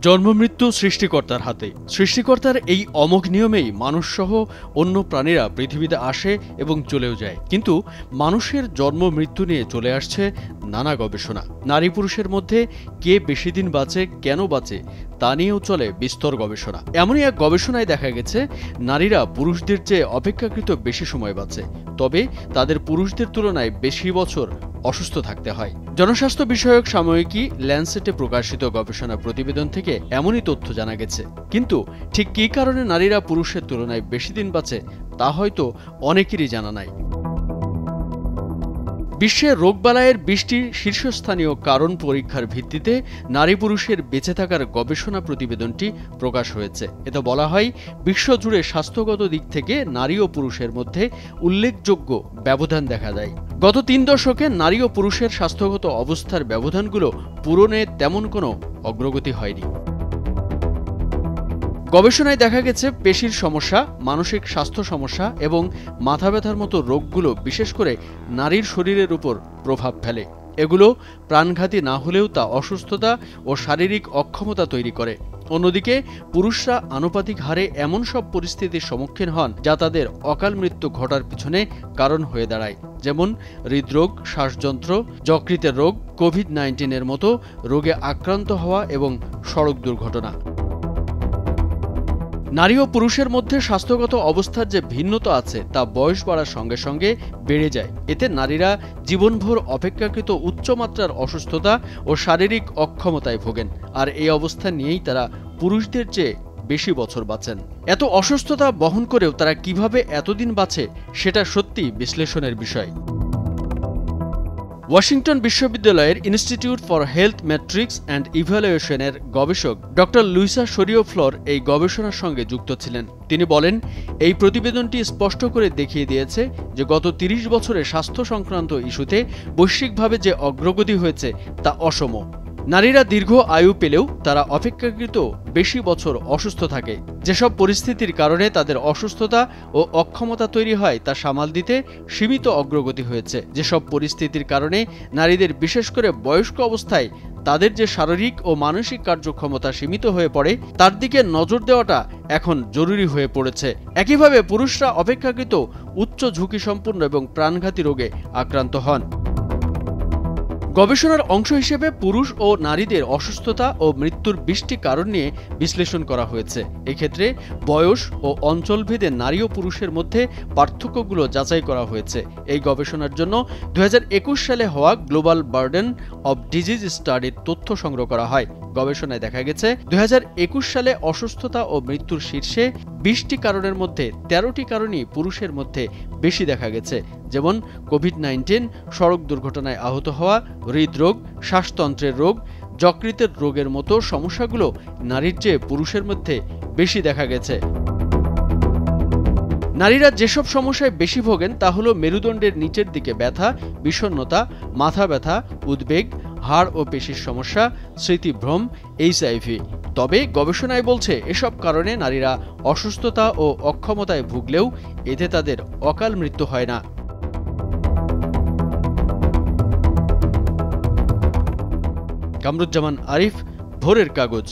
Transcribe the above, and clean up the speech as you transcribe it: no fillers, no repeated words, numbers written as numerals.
জন্মমৃত্যু সৃষ্টিকর্তার হাতে। সৃষ্টিকর্তার এই অমোঘ নিয়মেই মানুষসহ অন্য প্রাণীরা পৃথিবীতে আসে এবং চলেও যায়। কিন্তু মানুষের জন্ম মৃত্যু নিয়ে চলে আসছে নানা গবেষণা। নারী পুরুষের মধ্যে কে বেশি দিন বাঁচে, কেন বাঁচে তা নিয়েও চলে বিস্তর গবেষণা। এমনই এক গবেষণায় দেখা গেছে নারীরা পুরুষদের চেয়ে অপেক্ষাকৃত বেশি সময় বাঁচে, তবে তাদের পুরুষদের তুলনায় বেশি বছর অসুস্থ থাকতে হয়। জনস্বাস্থ্য বিষয়ক সাময়িকী ল্যান্সেটে প্রকাশিত গবেষণা প্রতিবেদন থেকে এমনই তথ্য জানা গেছে। কিন্তু ঠিক কী কারণে নারীরা পুরুষের তুলনায় বেশি দিন বাঁচে তা হয়তো অনেকেরই জানা নাই। বিশ্বে রোগবালাইয়ের 20টি শীর্ষস্থানীয় কারণ পরীক্ষার ভিত্তিতে নারী পুরুষের বেঁচে থাকার গবেষণা প্রতিবেদনটি প্রকাশ হয়েছে। এতে বলা হয়, বিশ্বজুড়ে স্বাস্থ্যগত দিক থেকে নারী ও পুরুষের মধ্যে উল্লেখযোগ্য ব্যবধান দেখা যায়। গত 3 দশকে নারী ও পুরুষের স্বাস্থ্যগত অবস্থার ব্যবধানগুলো পূরণে তেমন কোনো অগ্রগতি হয়নি। গবেষণায় দেখা গেছে পেশির সমস্যা, মানসিক স্বাস্থ্য সমস্যা এবং মাথা ব্যথার মতো রোগগুলো বিশেষ করে নারীর শরীরের উপর প্রভাব ফেলে। এগুলো প্রাণঘাতী না হলেও তা অসুস্থতা ও শারীরিক অক্ষমতা তৈরি করে। অন্যদিকে পুরুষরা আনুপাতিক হারে এমন সব পরিস্থিতির সম্মুখীন হন যা তাদের অকাল মৃত্যু ঘটার পিছনে কারণ হয়ে দাঁড়ায়, যেমন হৃদরোগ, শ্বাসযন্ত্র, যকৃতের রোগ, কোভিড-19 মতো রোগে আক্রান্ত হওয়া এবং সড়ক দুর্ঘটনা। নারী ও পুরুষের মধ্যে স্বাস্থ্যগত অবস্থার যে ভিন্নতা আছে তা বয়স বাড়ার সঙ্গে সঙ্গে বেড়ে যায়। এতে নারীরা জীবনভর অপেক্ষাকৃত উচ্চমাত্রার অসুস্থতা ও শারীরিক অক্ষমতায় ভোগেন, আর এই অবস্থা নিয়েই তারা পুরুষদের চেয়ে বেশি বছর বাঁচেন। এত অসুস্থতা বহন করেও তারা কিভাবে এতদিন বাঁচে সেটা সত্যি বিশ্লেষণের বিষয়। ওয়াশিংটন বিশ্ববিদ্যালয়ের institute for health metrics and ইভ্যালুয়েশনের গবেষক ডক্টর লুইসা শরিও-ফ্লোর এই গবেষণার সঙ্গে যুক্ত ছিলেন। তিনি বলেন, এই প্রতিবেদনটি স্পষ্ট করে দেখিয়ে দিয়েছে যে গত 30 বছরে স্বাস্থ্য সংক্রান্ত ইস্যুতে বৈশ্বিকভাবে যে অগ্রগতি হয়েছে তা অসম। নারীরা দীর্ঘ আয়ু পেলেও তারা অপেক্ষাকৃত বেশি বছর অসুস্থ থাকে। যেসব পরিস্থিতির কারণে তাদের অসুস্থতা ও অক্ষমতা তৈরি হয় তা সামাল দিতে সীমিত অগ্রগতি হয়েছে। যেসব পরিস্থিতির কারণে নারীদের বিশেষ করে বয়স্ক অবস্থায় তাদের যে শারীরিক ও মানসিক কার্যক্ষমতা সীমিত হয়ে পড়ে তার দিকে নজর দেওয়াটা এখন জরুরি হয়ে পড়েছে। একইভাবে পুরুষরা অপেক্ষাকৃত উচ্চ ঝুঁকিসম্পন্ন এবং প্রাণঘাতী রোগে আক্রান্ত হন। গবেষণার অংশ হিসেবে পুরুষ ও নারীদের অসুস্থতা ও মৃত্যুর 20টি কারণ নিয়ে বিশ্লেষণ করা হয়েছে। এক্ষেত্রে বয়স ও অঞ্চলভেদে নারী ও পুরুষের মধ্যে পার্থক্যগুলো যাচাই করা হয়েছে। এই গবেষণার জন্য 2021 সালে হওয়া গ্লোবাল বার্ডেন অব ডিজিজ স্টাডির তথ্য সংগ্রহ করা হয়। গবেষণায় দেখা গেছে 2021 সালে অসুস্থতা ও মৃত্যুর শীর্ষে 20টি কারণের মধ্যে 13টি কারণই পুরুষের মধ্যে বেশি দেখা গেছে, যেমন কোভিড-19, সড়ক দুর্ঘটনায় আহত হওয়া, হৃদরোগ, শ্বাসতন্ত্রের রোগ, যকৃতের রোগের মতো সমস্যাগুলো নারীর চেয়ে পুরুষের মধ্যে বেশি দেখা গেছে। নারীরা যেসব সমস্যায় বেশি ভোগেন তা হলো মেরুদণ্ডের নিচের দিকে ব্যথা, বিষণ্ণতা, মাথা ব্যথা, উদ্বেগ, হাড় ও পেশির সমস্যা, স্মৃতিভ্রম, HIV। তবে গবেষণায় বলছে এসব কারণে নারীরা অসুস্থতা ও অক্ষমতায় ভুগলেও এতে তাদের অকাল মৃত্যু হয় না। কামরুজ্জামান আরিফ, ভোরের কাগজ।